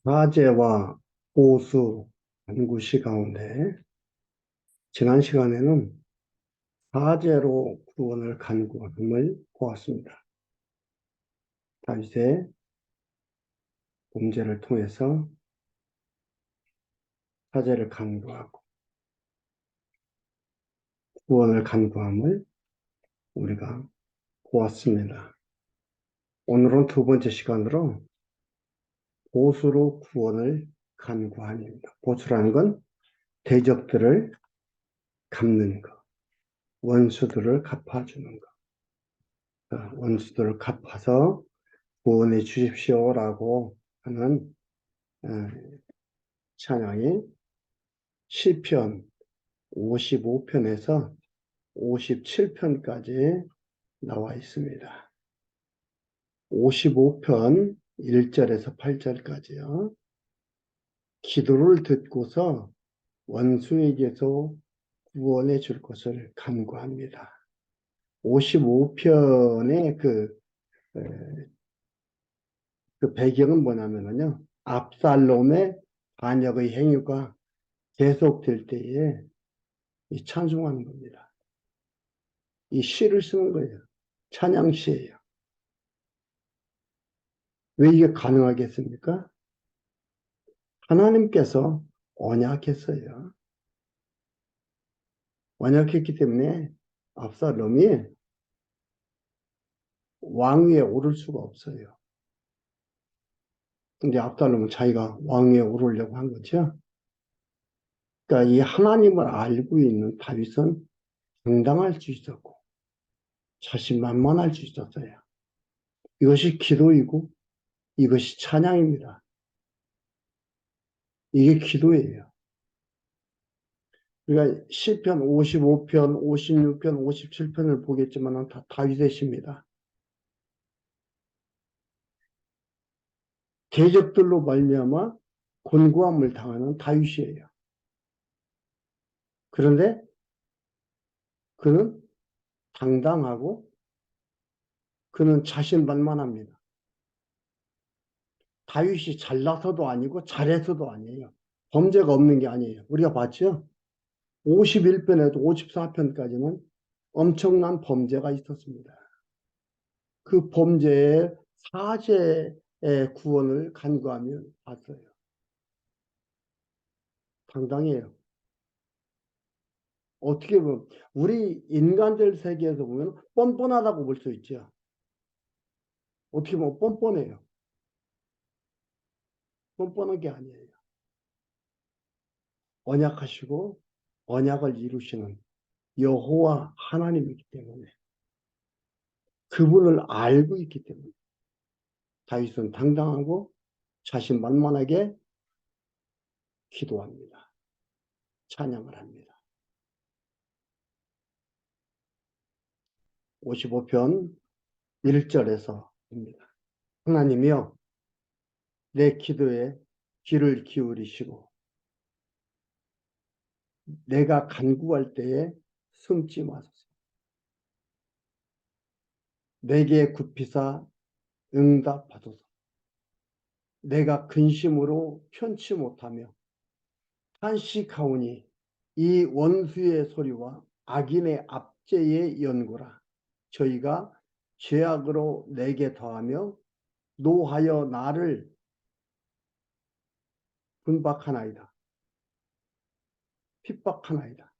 사제와 보수 간구시 가운데 지난 시간에는 사제로 구원을 간구함을 보았습니다. 다윗의 범죄를 통해서 사제를 간구하고 구원을 간구함을 우리가 보았습니다. 오늘은 두 번째 시간으로 보수로 구원을 간구합니다. 보수라는 건 대적들을 갚는 것, 원수들을 갚아주는 것, 원수들을 갚아서 구원해 주십시오라고 하는 어, 찬양이 시편 55편에서 57편까지 나와 있습니다. 55편 1절에서 8절까지요. 기도를 듣고서 원수에게서 구원해 줄 것을 간구합니다. 55편의 그 배경은 뭐냐면요. 압살롬의 반역의 행위가 계속될 때에 이 찬송하는 겁니다. 이 시를 쓰는 거예요. 찬양시예요. 왜 이게 가능하겠습니까? 하나님께서 언약했어요. 언약했기 때문에 압살롬이 왕위에 오를 수가 없어요. 근데 압살롬은 자기가 왕위에 오르려고 한 거죠. 그러니까 이 하나님을 알고 있는 다윗은 당당할 수 있었고 자신만만할 수 있었어요. 이것이 기도이고 이것이 찬양입니다. 이게 기도예요. 우리가 시편 55편, 56편, 57편을 보겠지만 다 다윗의 시입니다. 대적들로 말미암아 곤고함을 당하는 다윗이에요. 그런데 그는 당당하고 그는 자신만만합니다. 다윗이 잘나서도 아니고 잘해서도 아니에요. 범죄가 없는 게 아니에요. 우리가 봤죠? 51편에도 54편까지는 엄청난 범죄가 있었습니다. 그 범죄의 사죄의 구원을 간구하며 봤어요. 당당해요. 어떻게 보면 우리 인간들 세계에서 보면 뻔뻔하다고 볼 수 있죠. 어떻게 보면 뻔뻔해요. 뻔뻔한 게 아니에요. 언약하시고 언약을 이루시는 여호와 하나님이기 때문에 그분을 알고 있기 때문에 다윗은 당당하고 자신만만하게 기도합니다. 찬양을 합니다. 55편 1절에서입니다. 하나님이여 내 기도에 귀를 기울이시고 내가 간구할 때에 숨지 마소서. 내게 굽히사 응답하소서. 내가 근심으로 편치 못하며 탄식하오니 이 원수의 소리와 악인의 압제의 연고라. 저희가 죄악으로 내게 더하며 노하여 나를 분박하나이다. 핍박하나이다.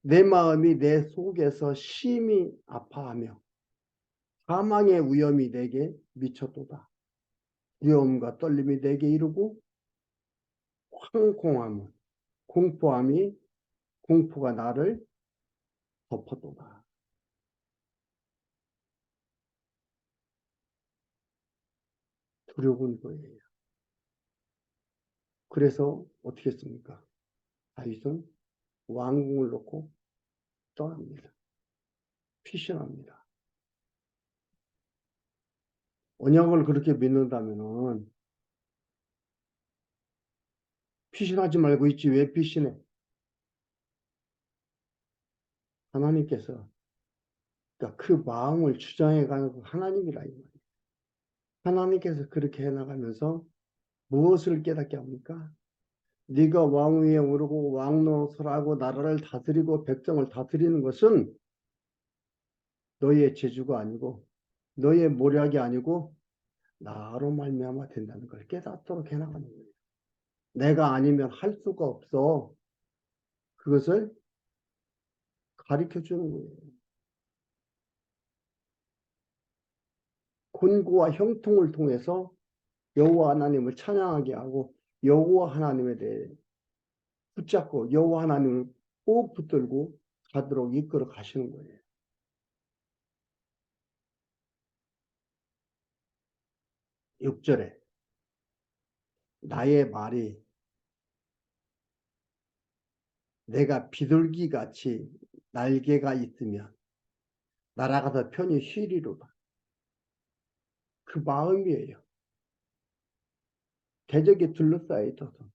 내 마음이 내 속에서 심히 아파하며 사망의 위험이 내게 미쳤도다. 두려움과 떨림이 내게 이르고 황공함은 공포가 나를 덮었도다. 두려운 거예요. 그래서 어떻게 했습니까? 다윗은 왕궁을 놓고 떠납니다. 피신합니다. 언약을 그렇게 믿는다면은 피신하지 말고 있지 왜 피신해? 하나님께서 그러니까 그 마음을 주장해 가는 하나님이라 이 말이에요. 하나님께서 그렇게 해나가면서 무엇을 깨닫게 합니까? 네가 왕 위에 오르고 왕 노릇하고 나라를 다스리고 백성을 다스리는 것은 너의 재주가 아니고 너의 모략이 아니고 나로 말미암아 된다는 걸 깨닫도록 해나가는 거예요. 내가 아니면 할 수가 없어. 그것을 가르쳐 주는 거예요. 권고와 형통을 통해서 여호와 하나님을 찬양하게 하고 여호와 하나님에 대해 붙잡고 여호와 하나님을 꼭 붙들고 가도록 이끌어 가시는 거예요. 6절에 나의 말이 내가 비둘기 같이 날개가 있으면 날아가서 편히 쉬리로다. 그 마음이에요. 대적에 둘러싸여 있어서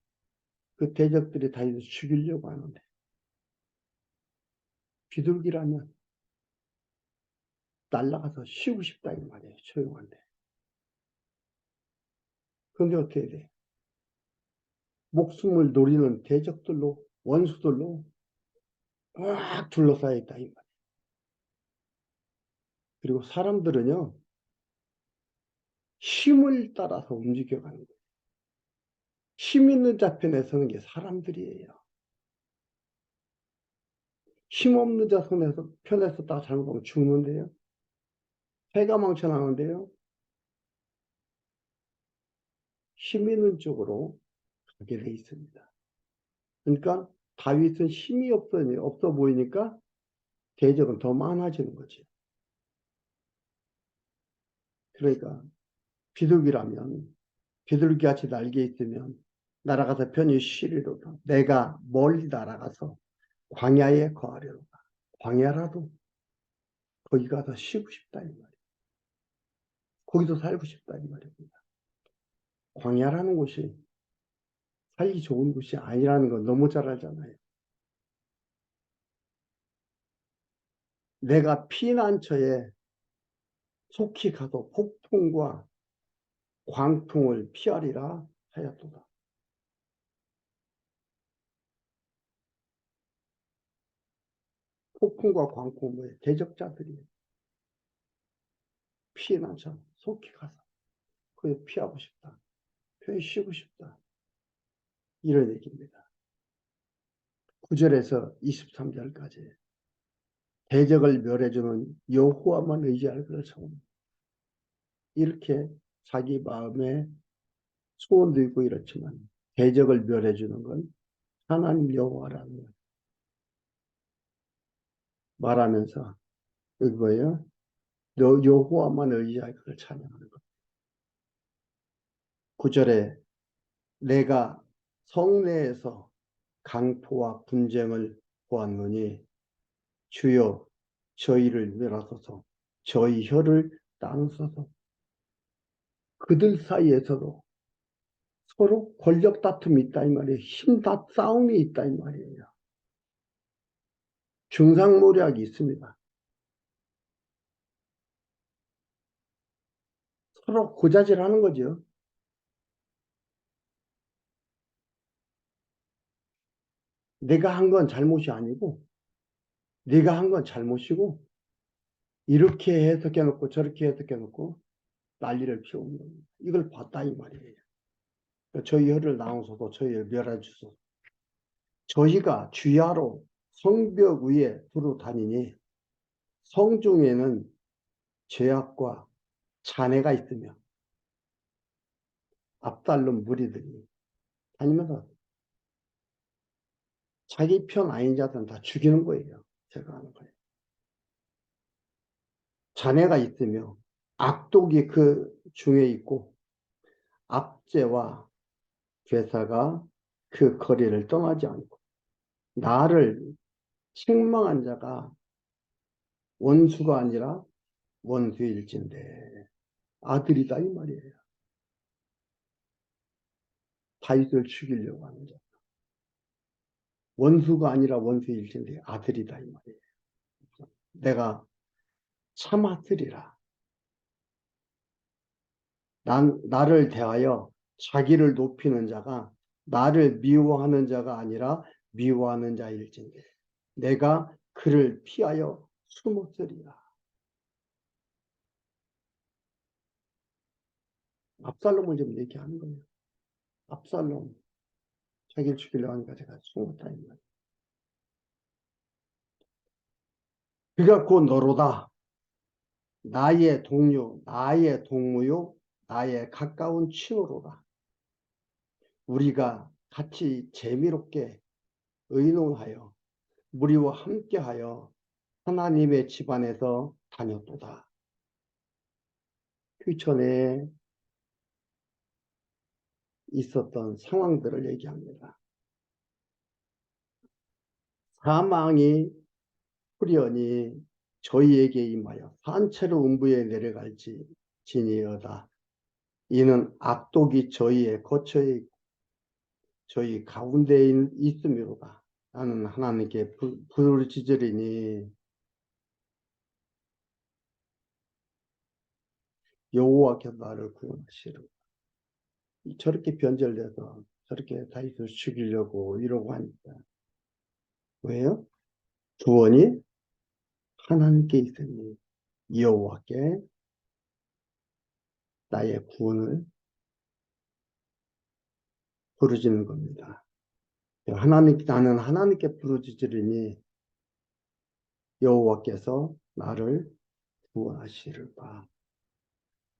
그 대적들이 다윗을 죽이려고 하는데 비둘기라면 날아가서 쉬고 싶다 이 말이에요. 조용한데. 그런데 어떻게 돼? 목숨을 노리는 대적들로 원수들로 꽉 둘러싸여 있다 이 말이에요. 그리고 사람들은요 힘을 따라서 움직여가는 거예요. 힘 있는 자편에 서는 게 사람들이에요. 힘없는 자 편에 섰다가 잘못하면 죽는데요. 패가 망쳐나는데요. 힘 있는 쪽으로 가게 돼 있습니다. 그러니까 다윗은 힘이 없어 보이니까 대적은 더 많아지는 거지. 그러니까 비둘기라면 비둘기같이 날개 있으면 날아가서 편히 쉬리로다. 내가 멀리 날아가서 광야에 거하려다. 광야라도 거기 가서 쉬고 싶다 이 말이에요. 거기서 살고 싶다 이 말입니다. 광야라는 곳이 살기 좋은 곳이 아니라는 건 너무 잘 알잖아요. 내가 피난처에 속히 가도 폭풍과 광풍을 피하리라 하였도다. 폭풍과 광풍의 대적자들이 피난처 속히 가서 거기 피하고 싶다. 편히 쉬고 싶다. 이런 얘기입니다. 9절에서 23절까지 대적을 멸해주는 여호와만 의지할 것을 청합니다. 이렇게 자기 마음에 소원도 있고 이렇지만 대적을 멸해주는 건 하나님 여호와라는 말하면서 여기 뭐예요? 여호와만 의지할 것을 찬양하는 것. 9절에 내가 성내에서 강포와 분쟁을 보았노니 주여 저희를 멸하소서 저희 혀를 나누소서. 그들 사이에서도 서로 권력 다툼이 있다 이 말이에요. 싸움이 있다 이 말이에요. 중상모략이 있습니다. 서로 고자질하는 거죠. 내가 한 건 잘못이 아니고 네가 한 건 잘못이고 이렇게 해석해 놓고 저렇게 해석해 놓고 난리를 피우는 겁니다. 이걸 봤다 이 말이에요. 저희 혀를 나누소서 저희를 멸해 주소서. 저희가 주야로 성벽 위에 두루 다니니 성중에는 죄악과 잔해가 있으며 압살롬 무리들이 다니면서 자기 편 아닌 자들은 다 죽이는 거예요. 제가 하는 거예요. 잔해가 있으며 악독이 그 중에 있고 압제와 괴사가 그 거리를 떠나지 않고 나를 책망한 자가 원수가 아니라 원수일진데 아들이다 이 말이에요. 다윗을 죽이려고 하는 자. 원수가 아니라 원수일진데 아들이다 이 말이에요. 내가 참았으리라. 나를 대하여 자기를 높이는 자가 나를 미워하는 자가 아니라 미워하는 자일진데 내가 그를 피하여 숨었으리라. 압살롬을 좀 얘기하는 거예요. 압살롬 자기를 죽이려고 하니까 제가 숨었다 이 말이에요. 그가 곧 너로다. 나의 동료, 나의 동무요, 나의 가까운 친구로다. 우리가 같이 재미롭게 의논하여 무리와 함께하여 하나님의 집안에서 다녔도다. 그 전에 있었던 상황들을 얘기합니다. 사망이 후련히 저희에게 임하여 산채로 음부에 내려갈지 지니어다. 이는 악독이 저희의 거처에 저희 가운데 있음이로다. 나는 하나님께 부르짖으리니 여호와께서 나를 구원하시리라. 저렇게 변절돼서 저렇게 다윗을 죽이려고 이러고 하니까 왜요? 구원이 하나님께 있으니 여호와께 나의 구원을 부르짖는 겁니다. 나는 하나님께 부르짖으리니 여호와께서 나를 구원하시리라.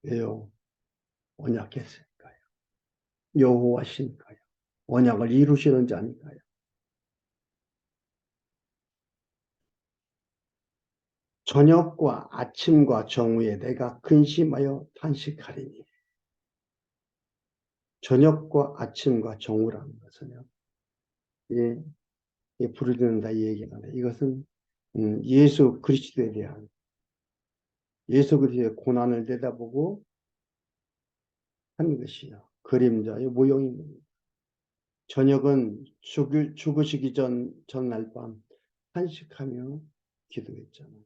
왜요? 언약했으니까요. 여호와시니까요. 언약을 이루시는 자니까요. 저녁과 아침과 정오에 내가 근심하여 탄식하리니. 저녁과 아침과 정오라는 것은요. 예, 부르짖는다 이 얘기인데 이것은 예수 그리스도에 대한 예수 그리스도의 고난을 내다보고 하는 것이요. 그림자의 모형인 겁니다. 저녁은 죽으시기 전날 밤 한식하며 기도했잖아요.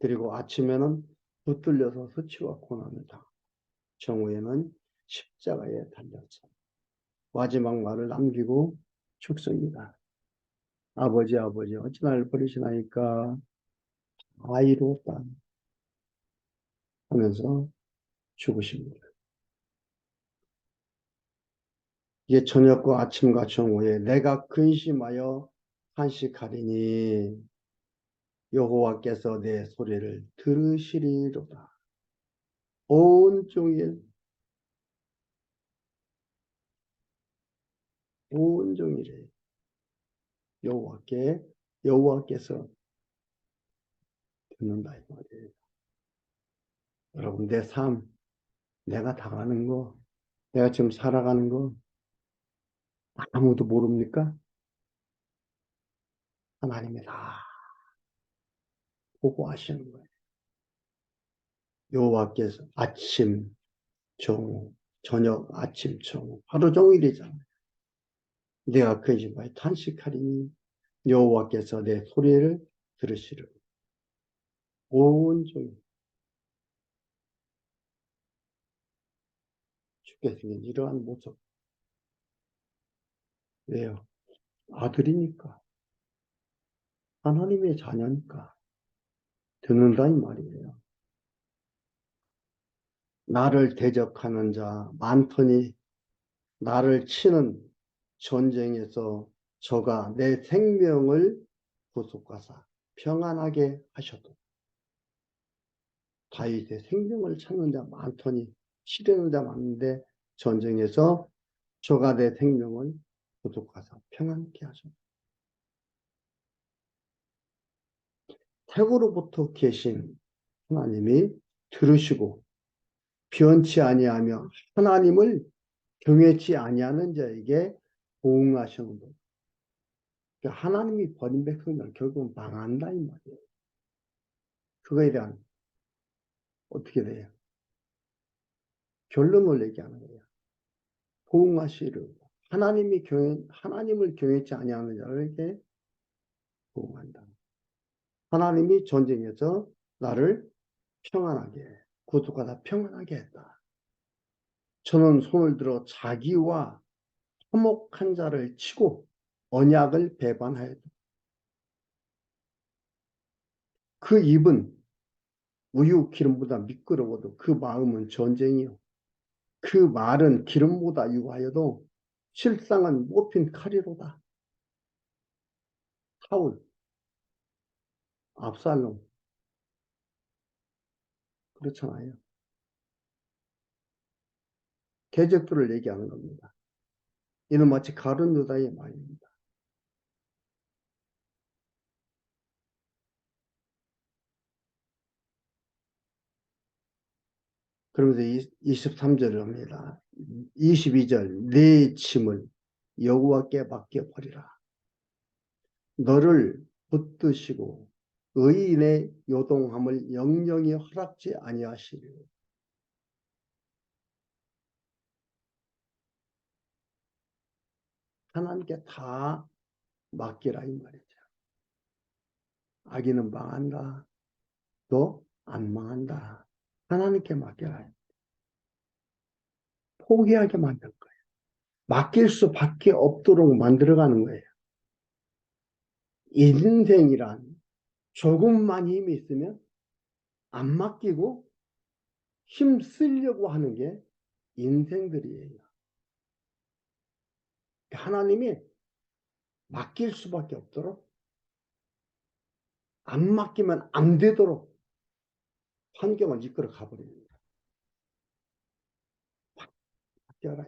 그리고 아침에는 붙들려서 수치와 고난을 당하고 정오에는 십자가에 달려서 마지막 말을 남기고 죽습니다. 아버지 어찌 나를 버리시나이까 아이롭다 하면서 죽으십니다. 이게 저녁과 아침과 정오에 내가 근심하여 한식하리니 여호와께서 내 소리를 들으시리로다. 온종일 온종일에 여호와께서 듣는다 이 말이에요. 여러분 내 삶, 내가 당하는 거, 내가 지금 살아가는 거 아무도 모릅니까? 하나님이 다 보고 하시는 거예요. 여호와께서 아침, 정오, 저녁, 아침, 정오 하루 종일이잖아요. 내가 그 집에 탄식하리니 여호와께서 내 소리를 들으시리라. 온종일 주께 생긴 이러한 모습. 왜요? 아들이니까. 하나님의 자녀니까. 듣는다 이 말이에요. 나를 대적하는 자 많더니 나를 치는 전쟁에서 저가 내 생명을 구속하사 평안하게 하셔도 다윗의 생명을 찾는 자 많더니 치려는 자 많은데 전쟁에서 저가 내 생명을 구속하사 평안케 하셔도 태고로부터 계신 하나님이 들으시고 변치 아니하며 하나님을 경외치 아니하는 자에게 보응하시는 것. 하나님이 버린 백성들은 결국은 망한다 이 말이에요. 그거에 대한 어떻게 돼요? 결론을 얘기하는 거예요. 보응하시려 하나님을 경외치 아니하는 자에게 보응한다. 하나님이 전쟁에서 나를 평안하게 구속하다 평안하게 했다. 저는 손을 들어 자기와 화목한 자를 치고 언약을 배반하였다. 그 입은 우유 기름보다 미끄러워도 그 마음은 전쟁이요. 그 말은 기름보다 유하여도 실상은 못핀 칼이로다. 사울, 압살롬, 그렇잖아요. 계적들을 얘기하는 겁니다. 이는 마치 가룟 유다의 말입니다. 그러면서 23절을 합니다. 22절, 내 짐을 여호와께 맡겨버리라. 너를 붙드시고 의인의 요동함을 영영히 허락지 아니하시리요. 하나님께 다 맡기라 이 말이죠. 아기는 망한다. 너 안 망한다. 하나님께 맡겨라. 포기하게 만든 거예요. 맡길 수밖에 없도록 만들어가는 거예요. 인생이란 조금만 힘이 있으면 안 맡기고 힘 쓰려고 하는 게 인생들이에요. 하나님이 맡길 수밖에 없도록 안 맡기면 안 되도록 환경을 이끌어 가버립니다. 맡겨라.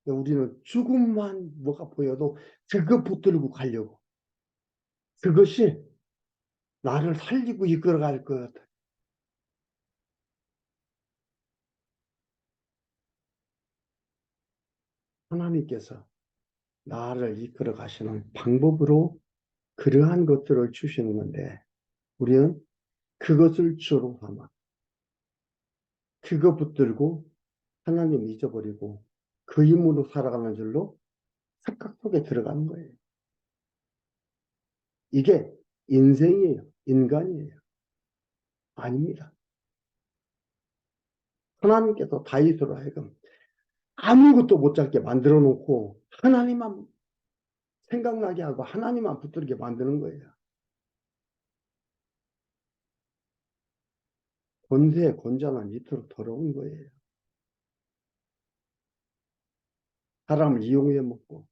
우리는 조금만 뭐가 보여도 그거 붙들고 가려고. 그것이 나를 살리고 이끌어 갈 것 같아. 하나님께서 나를 이끌어 가시는 방법으로 그러한 것들을 주시는 건데 우리는 그것을 주로 삼아 그거 붙들고 하나님 잊어버리고 그 힘으로 살아가는 줄로 착각 속에 들어가는 거예요. 이게 인생이에요. 인간이에요. 아닙니다. 하나님께서 다윗으로 하여금 아무것도 못 잡게 만들어 놓고 하나님만 생각나게 하고 하나님만 붙들게 만드는 거예요. 권세, 권장은 이토록 더러운 거예요. 사람을 이용해 먹고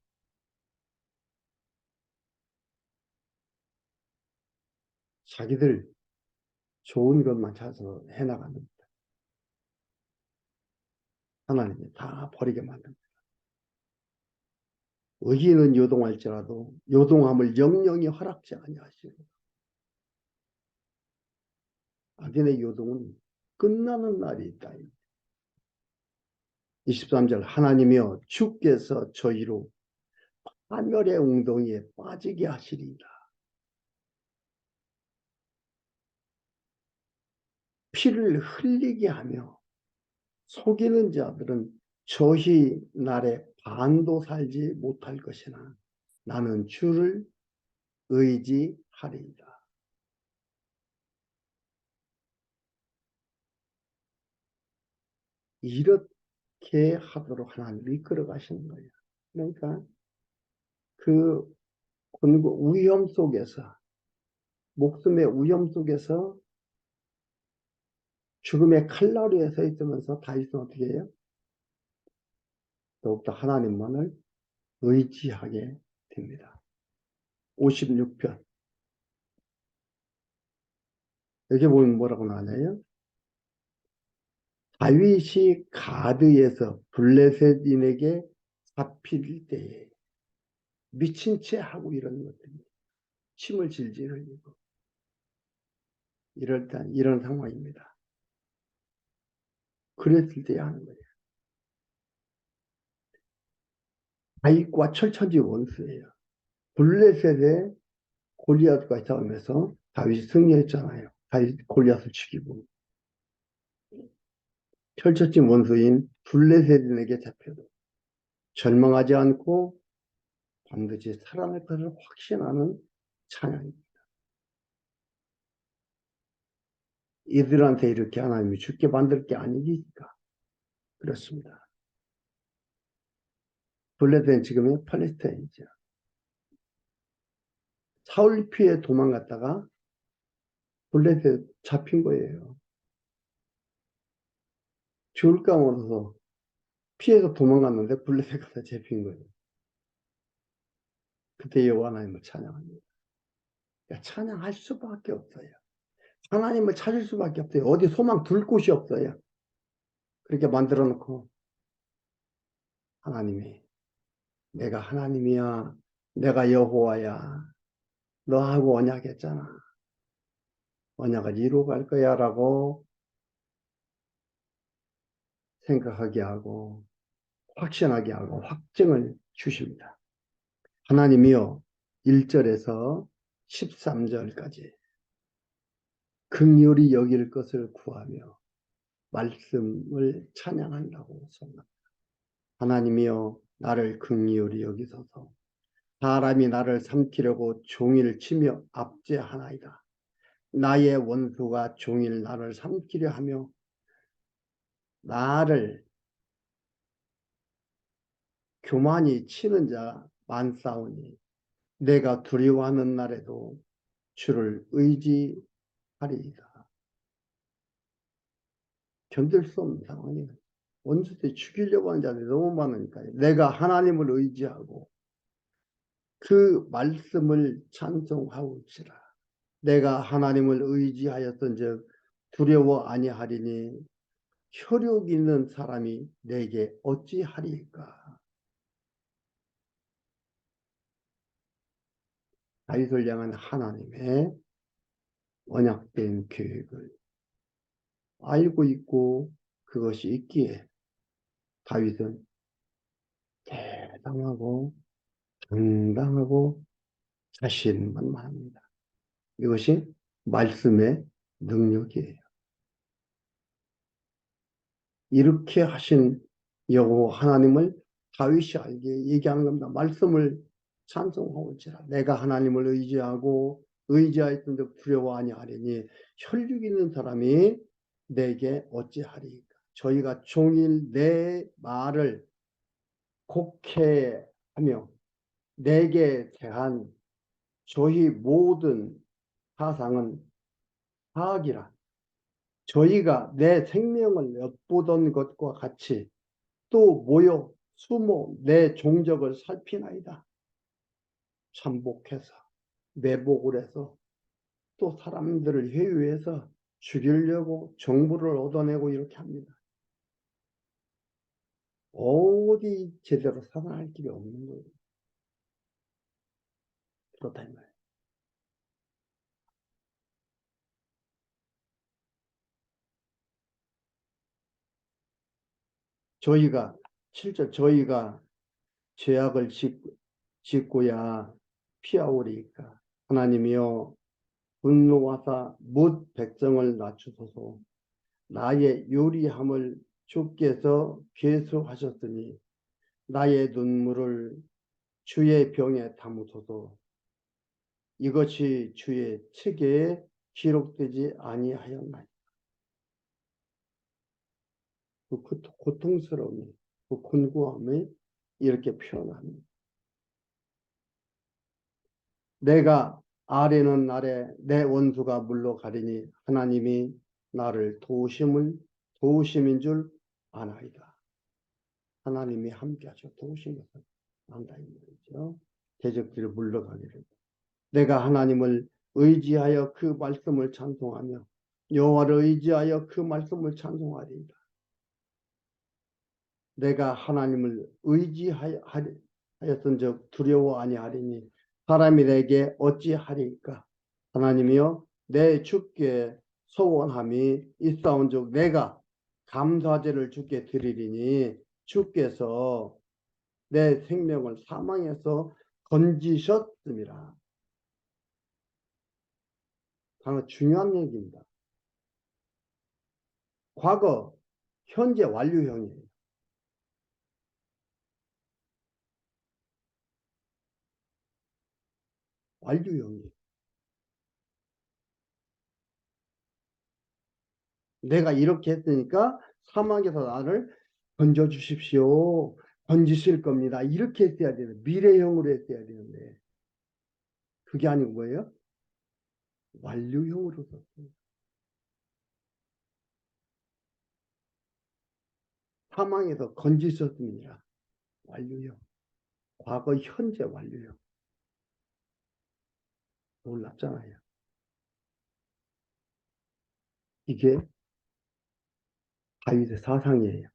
자기들 좋은 것만 찾아서 해나가는 하나님이 다 버리게 만듭니다. 의인은 요동할지라도 요동함을 영영히 허락지 아니하시고 악인의 요동은 끝나는 날이 있다. 23절 하나님이여 주께서 저희로 파멸의 웅덩이에 빠지게 하시리이다. 피를 흘리게 하며 속이는 자들은 저희 날에 반도 살지 못할 것이나 나는 주를 의지하리이다. 이렇게 하도록 하나님이 이끌어 가시는 거예요. 그러니까 그 위험 속에서 목숨의 위험 속에서 죽음의 칼날위에 서 있으면서 다윗은 어떻게 해요? 더욱더 하나님만을 의지하게 됩니다. 56편 여기 보면 뭐라고 나와요? 다윗이 가드에서 블레셋인에게 잡힐 때에 미친 채 하고 이러는 것들이 침을 질질 흘리고 이럴 때 이런 상황입니다. 그랬을 때 하는 거예요. 다윗과 철천지 원수예요. 블레셋에 골리앗과 싸우면서 다윗이 승리했잖아요. 다윗 골리앗을 죽이고 펼쳐진 원수인 블레셋인에게 잡혀도 절망하지 않고 반드시 살아날 것을 확신하는 찬양입니다. 이들한테 이렇게 하나님이 죽게 만들 게 아니니까 그렇습니다. 블레셋은 지금의 팔레스타인이죠. 사울 피해 도망갔다가 블레셋 잡힌 거예요. 죽을까 몰라서 피해서 도망갔는데 블레셋 가서 잡힌 거예요. 그때 여호와 하나님을 찬양합니다. 그러니까 찬양할 수밖에 없어요. 하나님을 찾을 수밖에 없어요. 어디 소망 둘 곳이 없어요. 그렇게 만들어 놓고 하나님이 내가 하나님이야. 내가 여호와야. 너하고 언약했잖아. 언약을 이루어갈 거야 라고 생각하게 하고 확신하게 하고 확증을 주십니다. 하나님이요 1절에서 13절까지 긍휼히 여길 것을 구하며 말씀을 찬양한다고 சொ납니다. 하나님이여 나를 긍휼히 여기소서. 사람이 나를 삼키려고 종일 치며 압제하나이다. 나의 원수가 종일 나를 삼키려 하며 나를 교만히 치는 자 많사오니 내가 두려워하는 날에도 주를 의지하리이다. 견딜 수 없는 상황이에요. 원수들이 죽이려고 하는 자들이 너무 많으니까 내가 하나님을 의지하고 그 말씀을 찬송하올지라. 내가 하나님을 의지하였던즉 두려워 아니하리니 혈육 있는 사람이 내게 어찌하리까. 다윗을 향한 하나님의 언약된 계획을 알고 있고 그것이 있기에 다윗은 대담하고 당당하고 자신만만합니다. 이것이 말씀의 능력이에요. 이렇게 하신 여호와 하나님을 다윗이 알게 얘기하는 겁니다. 말씀을 찬송하올지라. 내가 하나님을 의지하고 의지하였던즉 두려워 아니하리니 혈육 있는 사람이 내게 어찌하리까. 저희가 종일 내 말을 곡해하며 내게 대한 저희 모든 사상은 사악이라. 저희가 내 생명을 엿보던 것과 같이 또 모여 숨어 내 종적을 살피나이다. 참복해서 매복을 해서 또 사람들을 회유해서 죽이려고 정보를 얻어내고 이렇게 합니다. 어디 제대로 살아날 길이 없는 거예요. 그렇다 이 말이에요. 저희가 7절 저희가 죄악을 짓고야 피하오리이까. 하나님이여 분노하사 뭇 백성을 낮추소서. 나의 요리함을 주께서 괴수하셨으니 나의 눈물을 주의 병에 담으소서. 이것이 주의 책에 기록되지 아니하였나이까. 그 고통스러움이 그 곤고함이 이렇게 표현합니다. 내가 아래는 아래 내 원수가 물러가리니 하나님이 나를 도우심인 줄 아나이다. 하나님이 함께하셔 도우신 것을 안다 이 말이죠. 대적들이 물러가기를. 내가 하나님을 의지하여 그 말씀을 찬송하며 여호와를 의지하여 그 말씀을 찬송하리이다. 내가 하나님을 의지하였던즉 두려워 아니하리니 사람이 내게 어찌하리까. 하나님이여 내 주께 소원함이 있사온즉 내가 감사제를 주께 드리리니 주께서 내 생명을 사망에서 건지셨습니다. 방금 중요한 얘기입니다. 과거, 현재 완료형이에요. 완료형이에요. 내가 이렇게 했으니까 사막에서 나를 건져주십시오. 건지실 겁니다. 이렇게 했어야 되는데, 미래형으로 했어야 되는데, 그게 아니고 뭐예요? 완료형으로 썼어요. 사망에서 건지셨습니다. 완료형. 과거, 현재 완료형. 놀랍잖아요. 이게 다윗의 사상이에요.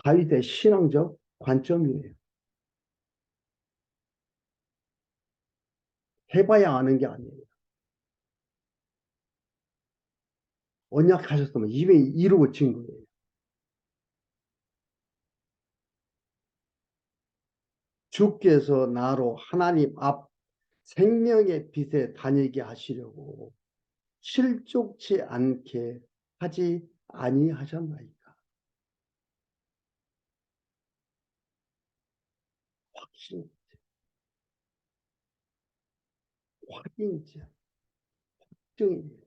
다윗의 신앙적 관점이에요. 해봐야 아는 게 아니에요. 언약하셨으면 이미 이루어진 거예요. 주께서 나로 하나님 앞 생명의 빛에 다니게 하시려고 실족치 않게 하지 아니하셨나이까. 확신, 확인이죠. 확정입니다.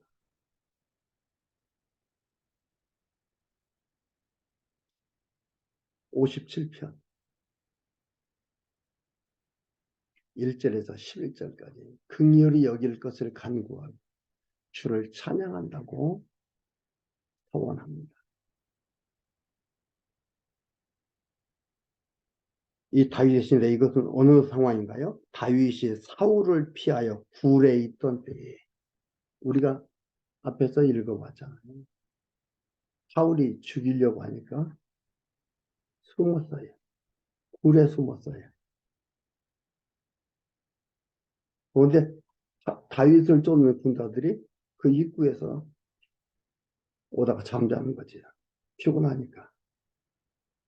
57편 1절에서 11절까지 긍휼히 여길 것을 간구하고 주를 찬양한다고 소원합니다. 이 다윗의 시인데 이것은 어느 상황인가요? 다윗이 사울을 피하여 굴에 있던 때에 우리가 앞에서 읽어봤잖아요. 사울이 죽이려고 하니까 숨었어요. 굴에 숨었어요. 그런데 다윗을 쫓는 군사들이 그 입구에서 오다가 잠자는 거지. 피곤하니까.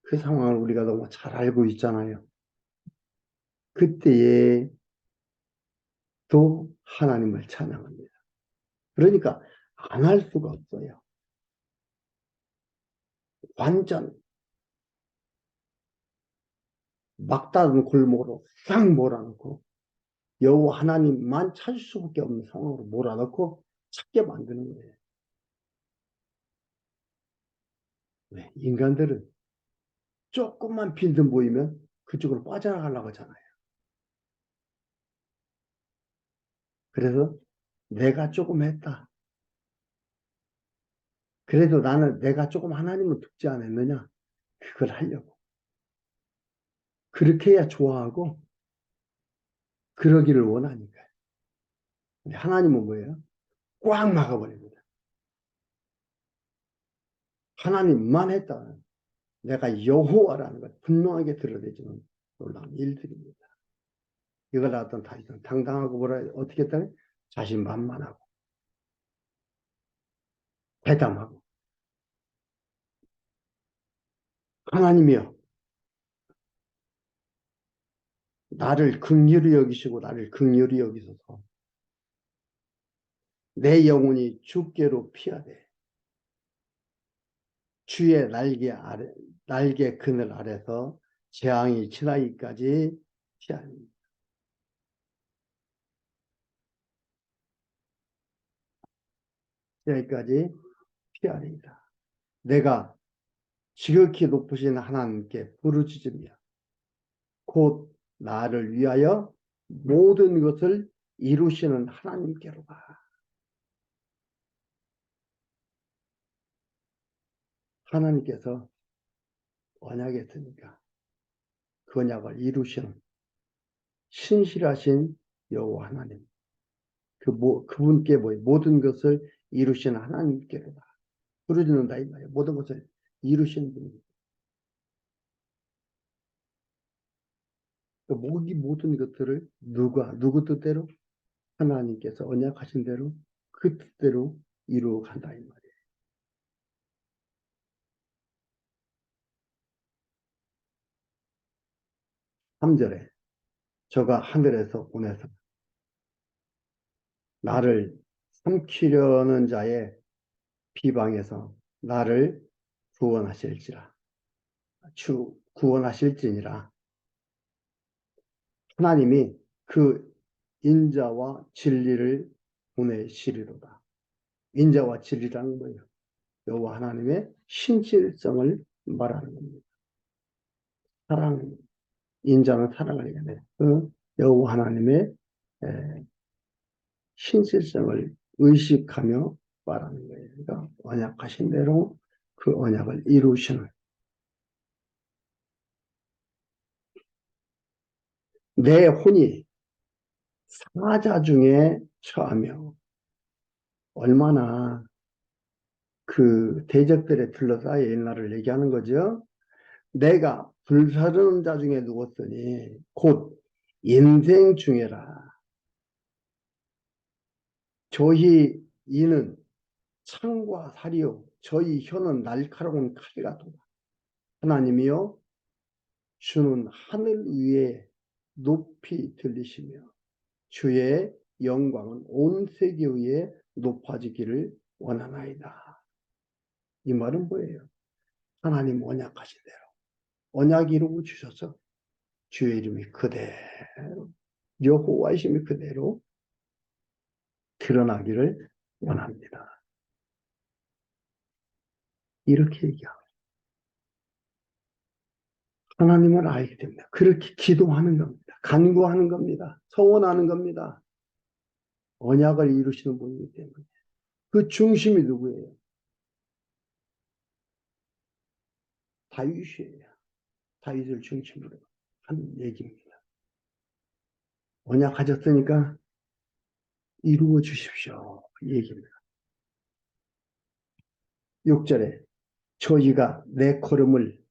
그 상황을 우리가 너무 잘 알고 있잖아요. 그때에 또 하나님을 찬양합니다. 그러니까 안 할 수가 없어요. 완전 막다른 골목으로 싹 몰아넣고 여호와 하나님만 찾을 수밖에 없는 상황으로 몰아넣고 찾게 만드는 거예요. 왜? 인간들은 조금만 빈틈 보이면 그쪽으로 빠져나가려고 하잖아요. 그래서 내가 조금 했다. 그래도 나는 내가 조금 하나님은 듣지 않았느냐? 그걸 하려고. 그렇게 해야 좋아하고 그러기를 원하니까요. 근데 하나님은 뭐예요? 꽉 막아버립니다. 하나님만 했다. 내가 여호와라는 걸 분명하게 드러내주는 놀라운 일들입니다. 이걸 알았던 다윗은 당당하고 뭐라 어떻게 했다니? 자신만만하고 대담하고 하나님이여 나를 긍휼히 여기시고 나를 긍휼히 여기소서 내 영혼이 주께로 피하되 주의 날개 그늘 아래서 재앙이 지나기까지 피하니 여기까지 피하리이다. 내가 지극히 높으신 하나님께 부르짖으며 곧 나를 위하여 모든 것을 이루시는 하나님께로 가. 하나님께서 언약했으니까 그 언약을 이루시는 신실하신 여호와 하나님. 그분께 모든 것을 이루시는 하나님께로 가. 부르짖는다 이 말이에요. 모든 것을 이루시는 분입니다. 그 모든 것들을 누구 뜻대로? 하나님께서 언약하신 대로 그 뜻대로 이루어 간다 이 말이에요. 3절에 저가 하늘에서 보내서 나를 삼키려는 자의 비방에서 나를 구원하실지라. 구원하실지니라. 하나님이 그 인자와 진리를 보내시리로다. 인자와 진리라는 거예요. 여호와 하나님의 신실성을 말하는 겁니다. 사랑, 인자는 사랑을 얘기하네. 그 여호와 하나님의 신실성을 의식하며 말하는 거예요. 그러니까 언약하신 대로 그 언약을 이루시는 내 혼이 사자 중에 처하며 얼마나 그 대적들에 둘러싸여 있나를 얘기하는 거죠. 내가 불사르는 자 중에 누웠더니 곧 인생 중에라. 저희 이는 창과 살이요 저희 혀는 날카로운 칼 같도다. 하나님이여 주는 하늘 위에 높이 들리시며 주의 영광은 온 세계 위에 높아지기를 원하나이다. 이 말은 뭐예요? 하나님 언약하신 대로 언약 이루고 주셔서 주의 이름이 그대로 여호와이심이 그대로 드러나기를 원합니다. 이렇게 얘기하고 하나님을 알기 때문에 그렇게 기도하는 겁니다. 간구하는 겁니다. 서원하는 겁니다. 언약을 이루시는 분이기 때문에 그 중심이 누구예요? 다윗이에요. 다윗을 중심으로 하는 얘기입니다. 언약하셨으니까 이루어 주십시오. 얘기입니다. 6절에 저희가 내 걸음을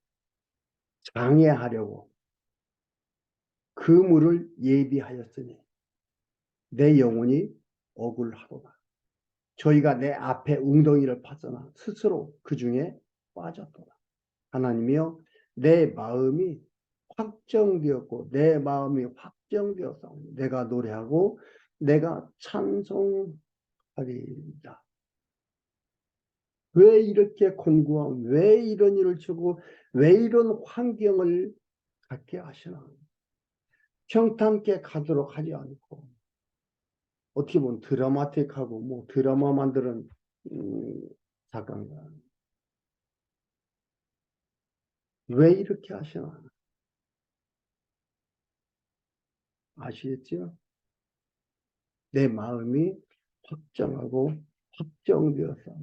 장애하려고 그물을 예비하였으니 내 영혼이 억울하도다. 저희가 내 앞에 웅덩이를 팠으나 스스로 그 중에 빠졌도다. 하나님이여 내 마음이 확정되었고 내 마음이 확정되었어. 내가 노래하고 내가 찬송하리이다. 왜 이렇게 곤고함, 왜 이런 일을 주고 왜 이런 환경을 갖게 하시나. 평탄케 가도록 하지 않고 어떻게 보면 드라마틱하고 뭐 드라마 만드는 작가인가. 왜 이렇게 하시나 아시겠죠? 내 마음이 확정하고 확정되어서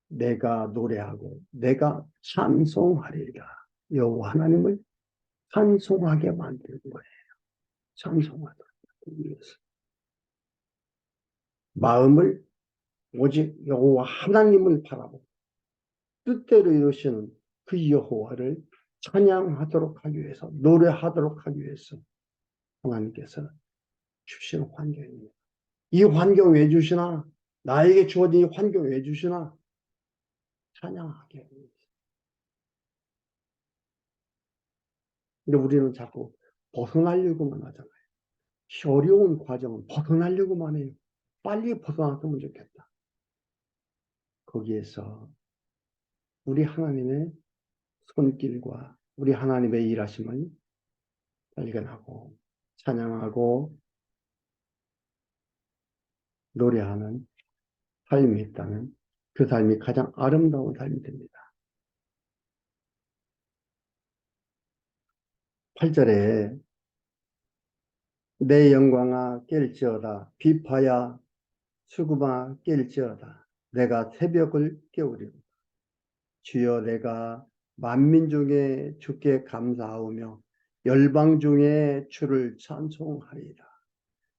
내가 노래하고 내가 찬송하리라. 여호와 하나님을 찬송하게 만드는 거예요. 찬송하도록 위해서 마음을 오직 여호와 하나님을 바라보고 뜻대로 이루시는 그 여호와를 찬양하도록 하기 위해서 노래하도록 하기 위해서 하나님께서 주시는 환경입니다. 이 환경 왜 주시나? 나에게 주어진 이 환경 왜 주시나? 찬양하게 합니다. 근데 우리는 자꾸 벗어나려고만 하잖아요. 어려운 과정은 벗어나려고만 해요. 빨리 벗어났으면 좋겠다. 거기에서 우리 하나님의 손길과 우리 하나님의 일하심을 발견하고 찬양하고 노래하는 삶이 있다면 그 삶이 가장 아름다운 삶이 됩니다. 8절에 내 영광아 깰지어다 비파야 수금아 깰지어다 내가 새벽을 깨우리고 주여 내가 만민 중에 주께 감사하오며 열방 중에 주를 찬송하리라.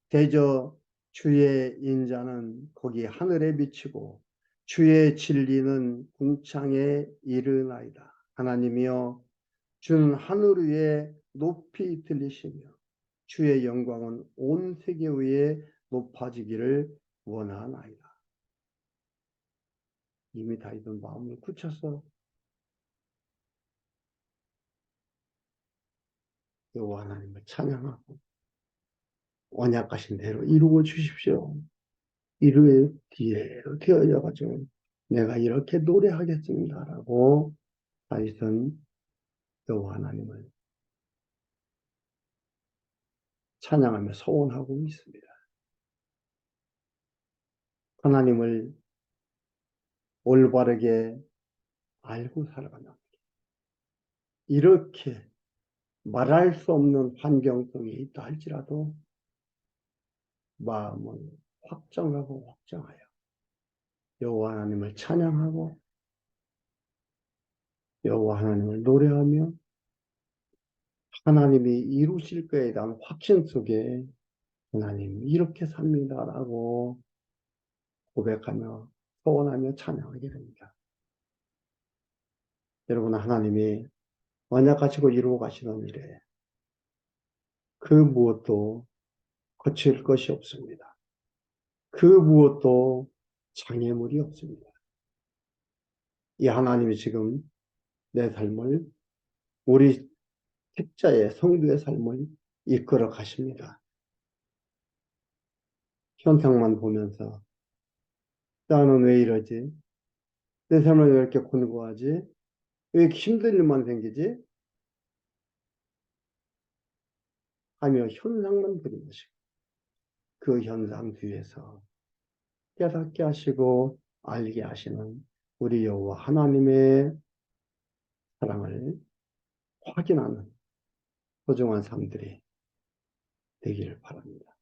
대저 주의 인자는 거기 하늘에 비치고 주의 진리는 궁창에 이르나이다. 하나님이여 주는 하늘 위에 높이 들리시며 주의 영광은 온 세계 위에 높아지기를 원하나이다. 이미 다윗은 마음을 굳혀서 여호와 하나님을 찬양하고 언약하신 대로 이루어 주십시오. 이루어 뒤에로 되어져가지고 내가 이렇게 노래하겠습니다라고 다윗은 여호와 하나님을 찬양하며 소원하고 있습니다. 하나님을 올바르게 알고 살아가는 이렇게 말할 수 없는 환경 속에 있다 할지라도 마음을 확정하고 확정하여 여호와 하나님을 찬양하고 여호와 하나님을 노래하며 하나님이 이루실 거에 대한 확신 속에 하나님 이렇게 삽니다라고 고백하며 소원하며 찬양하게 됩니다. 여러분 하나님이 언약하시고 이루어 가시는 일에 그 무엇도 거칠 것이 없습니다. 그 무엇도 장애물이 없습니다. 이 하나님이 지금 내 삶을 우리 택자의 성도의 삶을 이끌어 가십니다. 현상만 보면서 나는 왜 이러지? 내 삶은 왜 이렇게 곤고하지? 왜 이렇게 힘든 일만 생기지? 하며 현상만 그린 것이고 그 현상 뒤에서 깨닫게 하시고 알게 하시는 우리 여호와 하나님의 사랑을 확인하는 소중한 삶들이 되기를 바랍니다.